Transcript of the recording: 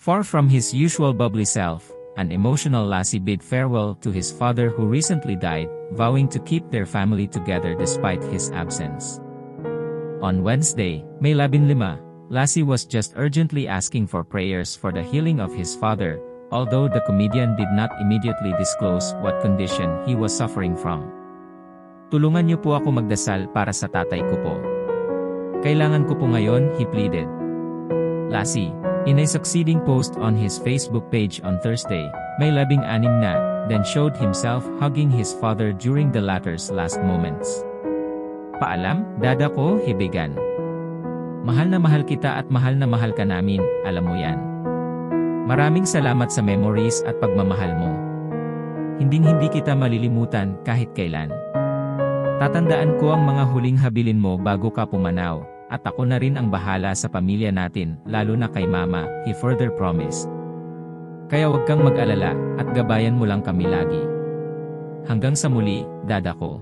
Far from his usual bubbly self, an emotional Lassie bid farewell to his father who recently died, vowing to keep their family together despite his absence. On Wednesday, May 15, Lassie was just urgently asking for prayers for the healing of his father, although the comedian did not immediately disclose what condition he was suffering from. Tulungan niyo po ako magdasal para sa tatay ko po. Kailangan ko po ngayon, he pleaded. Lassie, in a succeeding post on his Facebook page on Thursday, May 16 then showed himself hugging his father during the latter's last moments. Paalam, dada ko, he began. Mahal na mahal kita at mahal na mahal ka namin, alam mo yan. Maraming salamat sa memories at pagmamahal mo. Hinding-hindi kita malilimutan kahit kailan. Tatandaan ko ang mga huling habilin mo bago ka pumanaw, at ako na rin ang bahala sa pamilya natin, lalo na kay mama, he further promised. Kaya huwag kang mag-alala, at gabayan mo lang kami lagi. Hanggang sa muli, dada ko.